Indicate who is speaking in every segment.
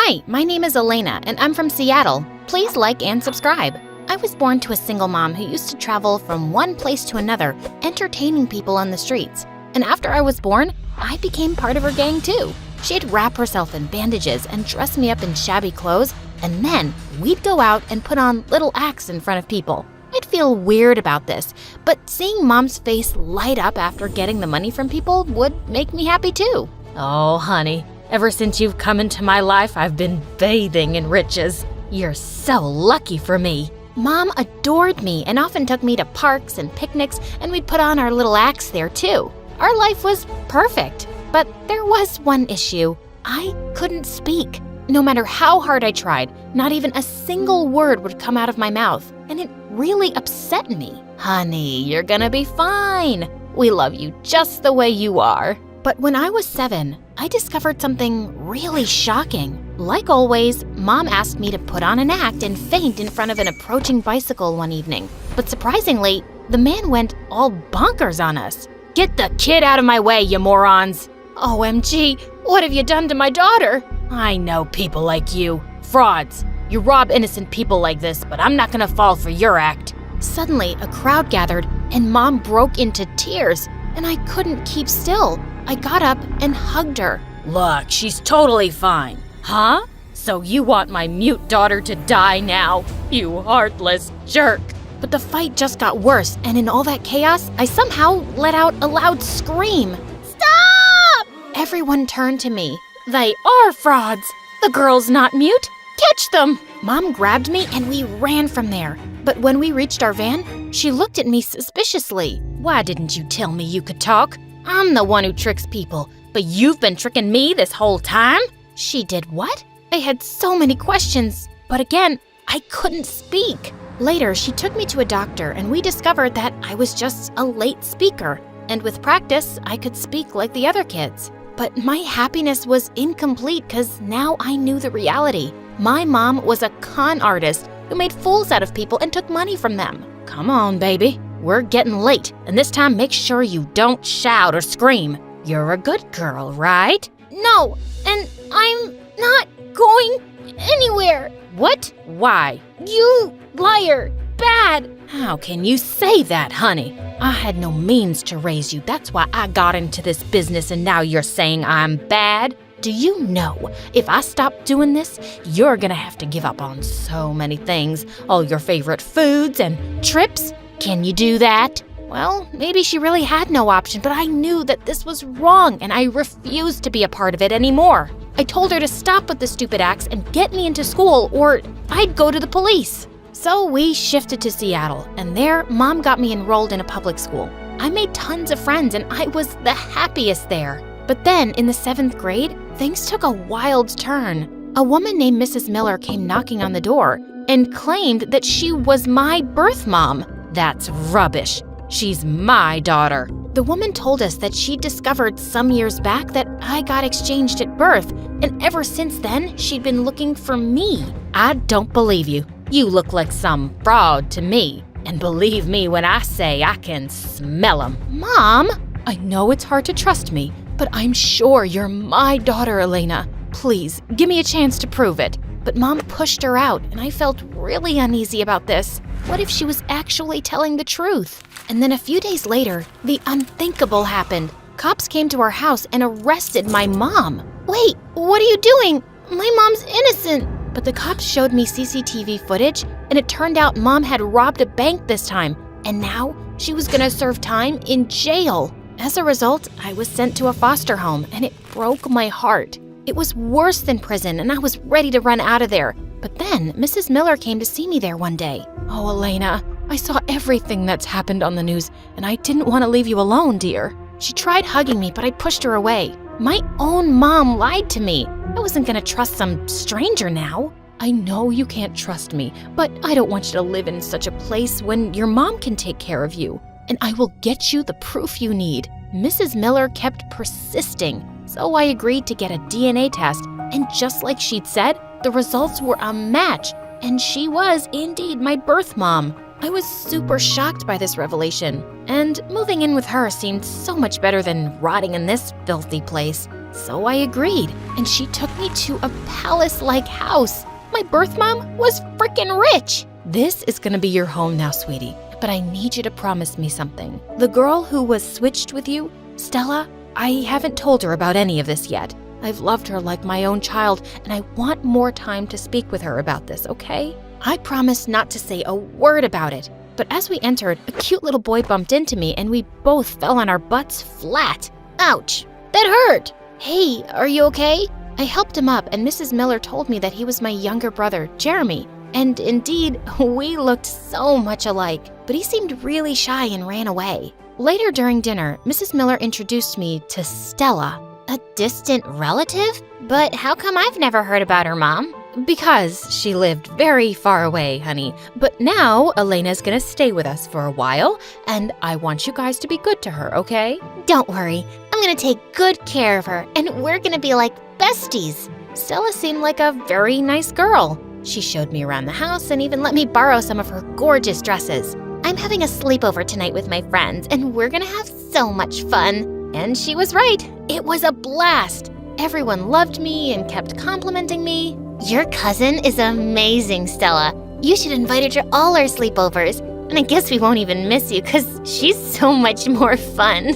Speaker 1: Hi, my name is Elena, and I'm from Seattle. Please like and subscribe. I was born to a single mom who used to travel from one place to another, entertaining people on the streets. And after I was born, I became part of her gang too. She'd wrap herself in bandages and dress me up in shabby clothes, and then we'd go out and put on little acts in front of people. I'd feel weird about this, but seeing Mom's face light up after getting the money from people would make me happy too.
Speaker 2: Oh, honey, ever since you've come into my life, I've been bathing in riches. You're so lucky for me.
Speaker 1: Mom adored me and often took me to parks and picnics, and we'd put on our little acts there too. Our life was perfect, but there was one issue. I couldn't speak. No matter how hard I tried, not even a single word would come out of my mouth, and it really upset me.
Speaker 2: Honey, you're gonna be fine. We love you just the way you are.
Speaker 1: But when I was 7, I discovered something really shocking. Like always, Mom asked me to put on an act and faint in front of an approaching bicycle one evening. But surprisingly, the man went all bonkers on us.
Speaker 2: Get the kid out of my way, you morons!
Speaker 1: OMG, what have you done to my daughter?
Speaker 2: I know people like you. Frauds. You rob innocent people like this, but I'm not gonna fall for your act.
Speaker 1: Suddenly, a crowd gathered, and Mom broke into tears, and I couldn't keep still. I got up and hugged her.
Speaker 2: Look, she's totally fine. Huh? So you want my mute daughter to die now? You heartless jerk.
Speaker 1: But the fight just got worse, and in all that chaos, I somehow let out a loud scream. Stop! Everyone turned to me.
Speaker 2: They are frauds. The girl's not mute. Catch them!
Speaker 1: Mom grabbed me and we ran from there. But when we reached our van, she looked at me suspiciously.
Speaker 2: Why didn't you tell me you could talk? I'm the one who tricks people, but you've been tricking me this whole time?
Speaker 1: She did what? I had so many questions, but again, I couldn't speak. Later, she took me to a doctor and we discovered that I was just a late speaker. And with practice, I could speak like the other kids. But my happiness was incomplete because now I knew the reality. My mom was a con artist who made fools out of people and took money from them.
Speaker 2: Come on, baby. We're getting late, and this time make sure you don't shout or scream. You're a good girl, right?
Speaker 1: No, and I'm not going anywhere.
Speaker 2: What? Why?
Speaker 1: You liar. Bad.
Speaker 2: How can you say that, honey? I had no means to raise you. That's why I got into this business, and now you're saying I'm bad? Do you know, if I stop doing this, you're gonna have to give up on so many things. All your favorite foods and trips. Can you do that?
Speaker 1: Well, maybe she really had no option, but I knew that this was wrong, and I refused to be a part of it anymore. I told her to stop with the stupid acts and get me into school, or I'd go to the police. So we shifted to Seattle, and there, Mom got me enrolled in a public school. I made tons of friends, and I was the happiest there. But then, in the 7th grade, things took a wild turn. A woman named Mrs. Miller came knocking on the door and claimed that she was my birth mom.
Speaker 2: That's rubbish. She's my daughter.
Speaker 1: The woman told us that she'd discovered some years back that I got exchanged at birth, and ever since then, she'd been looking for me.
Speaker 2: I don't believe you. You look like some fraud to me. And believe me when I say I can smell 'em.
Speaker 1: Mom!
Speaker 2: I know it's hard to trust me, but I'm sure you're my daughter, Elena. Please, give me a chance to prove it.
Speaker 1: But Mom pushed her out, and I felt really uneasy about this. What if she was actually telling the truth? And then a few days later, the unthinkable happened. Cops came to our house and arrested my mom. Wait, what are you doing? My mom's innocent. But the cops showed me CCTV footage, and it turned out Mom had robbed a bank this time, and now she was gonna serve time in jail. As a result, I was sent to a foster home, and it broke my heart. It was worse than prison, and I was ready to run out of there. But then, Mrs. Miller came to see me there one day.
Speaker 2: Oh, Elena, I saw everything that's happened on the news, and I didn't want to leave you alone, dear.
Speaker 1: She tried hugging me, but I pushed her away. My own mom lied to me. I wasn't gonna trust some stranger now.
Speaker 2: I know you can't trust me, but I don't want you to live in such a place when your mom can take care of you. And I will get you the proof you need.
Speaker 1: Mrs. Miller kept persisting, so I agreed to get a DNA test, and just like she'd said, the results were a match, and she was indeed my birth mom. I was super shocked by this revelation, and moving in with her seemed so much better than rotting in this filthy place. So I agreed, and she took me to a palace-like house. My birth mom was freaking rich.
Speaker 2: This is gonna be your home now, sweetie, but I need you to promise me something. The girl who was switched with you, Stella, I haven't told her about any of this yet. I've loved her like my own child, and I want more time to speak with her about this, okay?
Speaker 1: I promised not to say a word about it, but as we entered, a cute little boy bumped into me and we both fell on our butts flat. Ouch, that hurt. Hey, are you okay? I helped him up, and Mrs. Miller told me that he was my younger brother, Jeremy. And indeed, we looked so much alike, but he seemed really shy and ran away. Later during dinner, Mrs. Miller introduced me to Stella. A distant relative? But how come I've never heard about her, Mom?
Speaker 2: Because she lived very far away, honey. But now Elena's gonna stay with us for a while, and I want you guys to be good to her, okay?
Speaker 1: Don't worry, I'm gonna take good care of her, and we're gonna be like besties. Stella seemed like a very nice girl. She showed me around the house and even let me borrow some of her gorgeous dresses. I'm having a sleepover tonight with my friends, and we're gonna have so much fun. And she was right. It was a blast. Everyone loved me and kept complimenting me. Your cousin is amazing, Stella. You should invite her to all our sleepovers. And I guess we won't even miss you because she's so much more fun.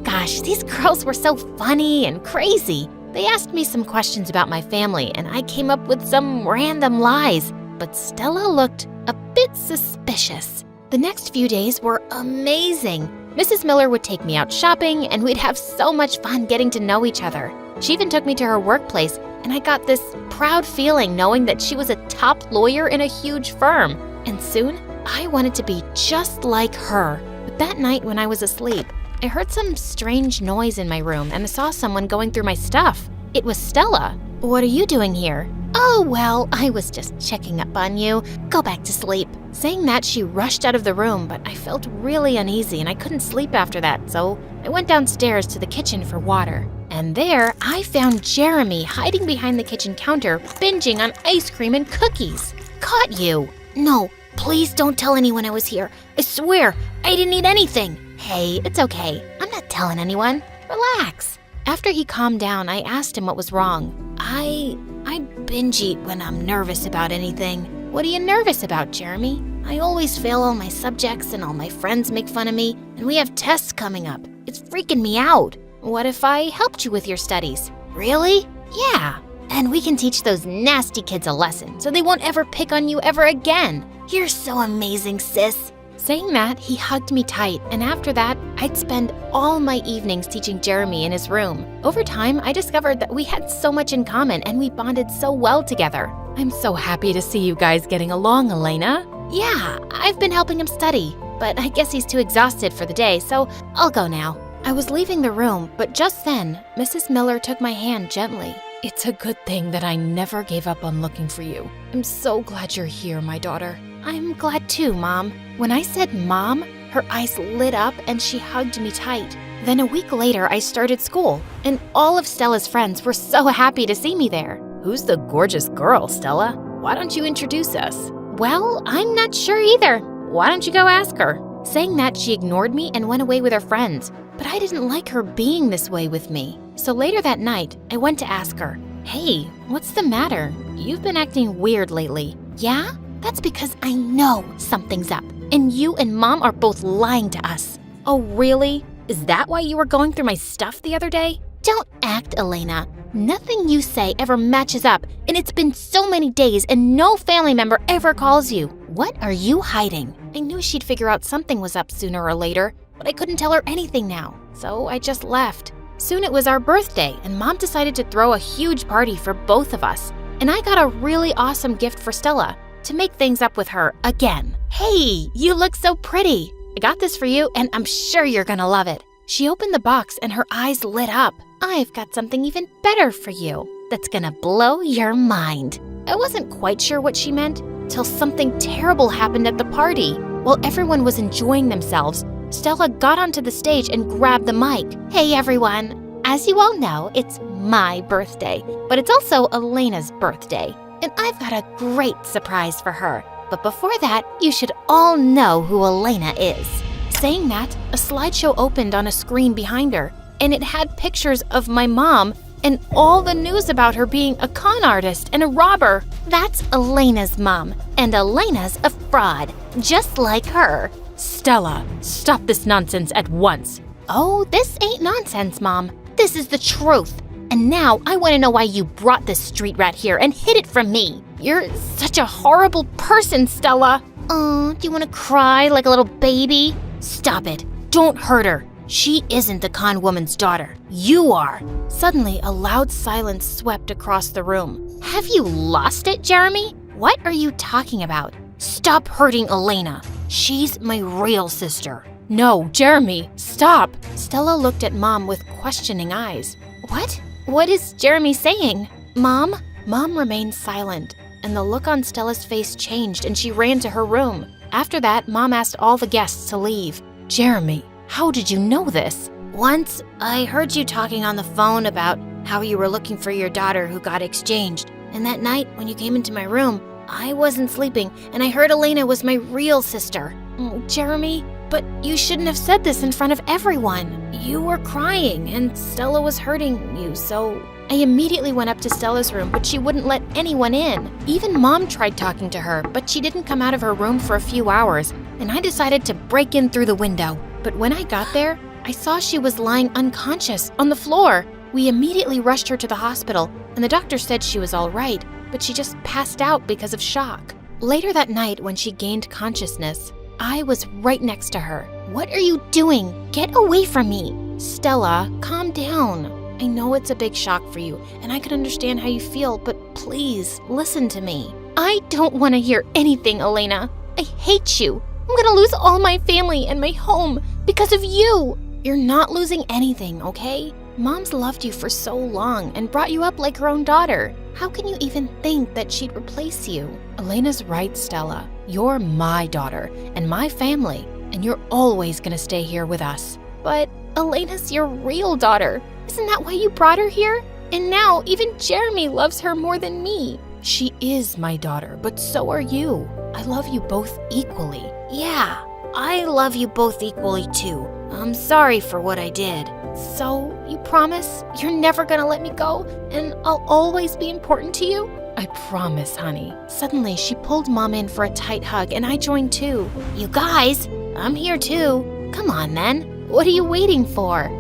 Speaker 1: Gosh, these girls were so funny and crazy. They asked me some questions about my family, and I came up with some random lies. But Stella looked a bit suspicious. The next few days were amazing. Mrs. Miller would take me out shopping, and we'd have so much fun getting to know each other. She even took me to her workplace, and I got this proud feeling knowing that she was a top lawyer in a huge firm. And soon, I wanted to be just like her. But that night when I was asleep, I heard some strange noise in my room and I saw someone going through my stuff. It was Stella. What are you doing here? Oh, well, I was just checking up on you. Go back to sleep. Saying that, she rushed out of the room, but I felt really uneasy and I couldn't sleep after that, so I went downstairs to the kitchen for water. And there, I found Jeremy hiding behind the kitchen counter, binging on ice cream and cookies. Caught you. No, please don't tell anyone I was here. I swear, I didn't eat anything. Hey, it's okay. I'm not telling anyone. Relax. After he calmed down, I asked him what was wrong. I binge eat when I'm nervous about anything. What are you nervous about, Jeremy? I always fail all my subjects and all my friends make fun of me, and we have tests coming up. It's freaking me out. What if I helped you with your studies? Really? Yeah. And we can teach those nasty kids a lesson so they won't ever pick on you ever again. You're so amazing, sis. Saying that, he hugged me tight, and after that, I'd spend all my evenings teaching Jeremy in his room. Over time, I discovered that we had so much in common and we bonded so well together.
Speaker 2: I'm so happy to see you guys getting along, Elena.
Speaker 1: Yeah, I've been helping him study, but I guess he's too exhausted for the day, so I'll go now. I was leaving the room, but just then, Mrs. Miller took my hand gently.
Speaker 2: It's a good thing that I never gave up on looking for you. I'm so glad you're here, my daughter.
Speaker 1: I'm glad too, Mom. When I said Mom, her eyes lit up and she hugged me tight. Then a week later, I started school, and all of Stella's friends were so happy to see me there.
Speaker 2: Who's the gorgeous girl, Stella? Why don't you introduce us?
Speaker 1: Well, I'm not sure either. Why don't you go ask her? Saying that, she ignored me and went away with her friends. But I didn't like her being this way with me. So later that night, I went to ask her, "Hey, what's the matter? You've been acting weird lately." "Yeah? That's because I know something's up. And you and Mom are both lying to us."
Speaker 2: Oh, really? Is that why you were going through my stuff the other day?
Speaker 1: Don't act, Elena. Nothing you say ever matches up, and it's been so many days and no family member ever calls you. What are you hiding? I knew she'd figure out something was up sooner or later, but I couldn't tell her anything now, so I just left. Soon it was our birthday, and Mom decided to throw a huge party for both of us. And I got a really awesome gift for Stella, to make things up with her again. Hey, you look so pretty. I got this for you, and I'm sure you're gonna love it. She opened the box and her eyes lit up. I've got something even better for you that's gonna blow your mind. I wasn't quite sure what she meant till something terrible happened at the party. While everyone was enjoying themselves, Stella got onto the stage and grabbed the mic. Hey everyone, as you all know, it's my birthday, but it's also Elena's birthday. And I've got a great surprise for her. But before that, you should all know who Elena is. Saying that, a slideshow opened on a screen behind her, and it had pictures of my mom and all the news about her being a con artist and a robber. That's Elena's mom, and Elena's a fraud, just like her.
Speaker 2: Stella, stop this nonsense at once.
Speaker 1: Oh, this ain't nonsense, Mom. This is the truth. And now I want to know why you brought this street rat here and hid it from me. You're such a horrible person, Stella. Oh, do you want to cry like a little baby? Stop it. Don't hurt her. She isn't the con woman's daughter. You are. Suddenly, a loud silence swept across the room. Have you lost it, Jeremy? What are you talking about? Stop hurting Elena. She's my real sister.
Speaker 2: No, Jeremy, stop.
Speaker 1: Stella looked at Mom with questioning eyes. What? What is Jeremy saying? Mom? Mom remained silent, and the look on Stella's face changed and she ran to her room. After that, Mom asked all the guests to leave.
Speaker 2: Jeremy, how did you know this?
Speaker 1: Once, I heard you talking on the phone about how you were looking for your daughter who got exchanged. And that night, when you came into my room, I wasn't sleeping, and I heard Elena was my real sister. Jeremy, but you shouldn't have said this in front of everyone. You were crying, and Stella was hurting you, so I immediately went up to Stella's room, but she wouldn't let anyone in. Even Mom tried talking to her, but she didn't come out of her room for a few hours, and I decided to break in through the window. But when I got there, I saw she was lying unconscious on the floor. We immediately rushed her to the hospital, and the doctor said she was all right, but she just passed out because of shock. Later that night, when she gained consciousness, I was right next to her. What are you doing? Get away from me. Stella, calm down. I know it's a big shock for you, and I can understand how you feel, but please, listen to me. I don't want to hear anything, Elena. I hate you. I'm gonna lose all my family and my home because of you. You're not losing anything, okay? Mom's loved you for so long and brought you up like her own daughter. How can you even think that she'd replace you?
Speaker 2: Elena's right, Stella. You're my daughter and my family, and you're always gonna stay here with us.
Speaker 1: But Elena's your real daughter. Isn't that why you brought her here? And now even Jeremy loves her more than me.
Speaker 2: She is my daughter, but so are you. I love you both equally.
Speaker 1: Yeah, I love you both equally too. I'm sorry for what I did. So, you promise you're never gonna let me go and I'll always be important to you?
Speaker 2: I promise, honey.
Speaker 1: Suddenly, she pulled Mom in for a tight hug and I joined too. You guys, I'm here too. Come on then. What are you waiting for?